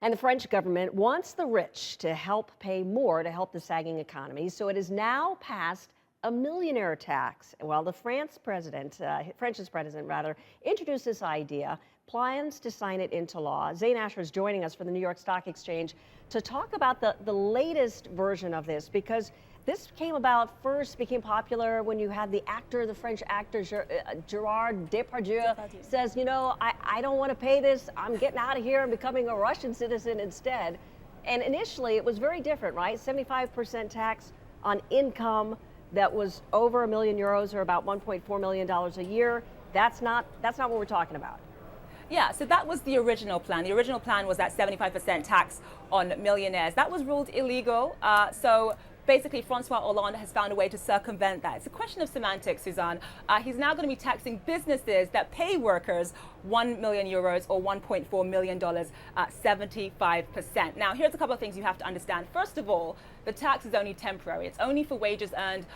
And the French government wants the rich to help pay more to help the sagging economy. So it has now passed a millionaire tax. While the French's president introduced this idea, plans to sign it into law. Zain Asher is joining us from the New York Stock Exchange to talk about the latest version of this, because this became popular when you had the French actor Gerard Depardieu says, you know, I don't want to pay this. I'm getting out of here and becoming a Russian citizen instead. And initially it was very different, right? 75% tax on income that was over €1 million or about $1.4 million a year. That's not what we're talking about. Yeah, so that was the original plan. The original plan was that 75% tax on millionaires. That was ruled illegal. So basically, Francois Hollande has found a way to circumvent that. It's a question of semantics, Suzanne. He's now going to be taxing businesses that pay workers €1 million or $1.4 million, 75%. Now, here's a couple of things you have to understand. First of all, the tax is only temporary. It's only for wages earned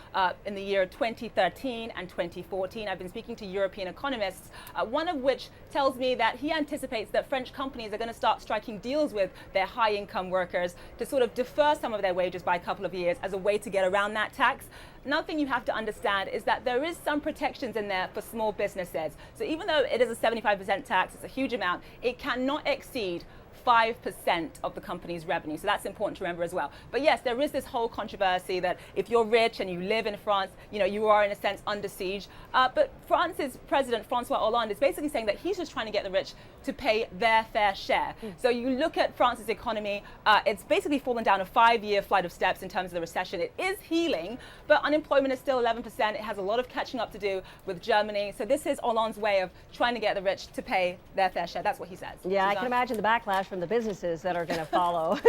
in the year 2013 and 2014. I've been speaking to European economists, one of which tells me that he anticipates that French companies are going to start striking deals with their high-income workers to sort of defer some of their wages by a couple of years as a way to get around that tax. Another thing you have to understand is that there is some protections in there for small businesses. So even though it is a 75% tax, it's a huge amount, it cannot exceed 5% of the company's revenue. So that's important to remember as well. But yes, there is this whole controversy that if you're rich and you live in France, you know, you are in a sense under siege. But France's president, Francois Hollande, is basically saying that he's just trying to get the rich to pay their fair share. So you look at France's economy, it's basically fallen down a 5-year flight of steps in terms of the recession. It is healing, but unemployment is still 11%. It has a lot of catching up to do with Germany. So this is Hollande's way of trying to get the rich to pay their fair share. That's what he says. Yeah, Suzanne? I can imagine the backlash from the businesses that are going to follow.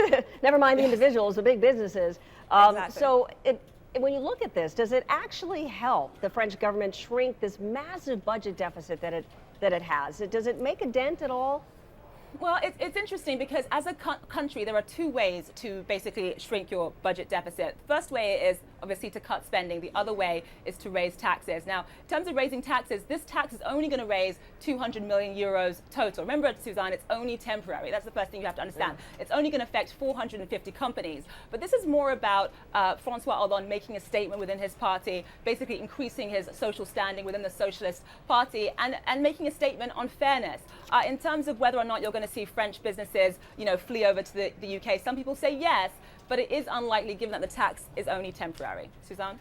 Never mind the individuals, the big businesses. Exactly. So when you look at this, does it actually help the French government shrink this massive budget deficit that it has? Does it make a dent at all? Well, it's interesting because as a country, there are two ways to basically shrink your budget deficit. The first way is obviously to cut spending. The other way is to raise taxes. Now, in terms of raising taxes, this tax is only going to raise €200 million total. Remember, Suzanne, it's only temporary. That's the first thing you have to understand. It's only going to affect 450 companies. But this is more about Francois Hollande making a statement within his party, basically increasing his social standing within the Socialist Party and making a statement on fairness. In terms of whether or not you're going to see French businesses, you know, flee over to the UK, some people say yes, but it is unlikely given that the tax is only temporary. Suzanne?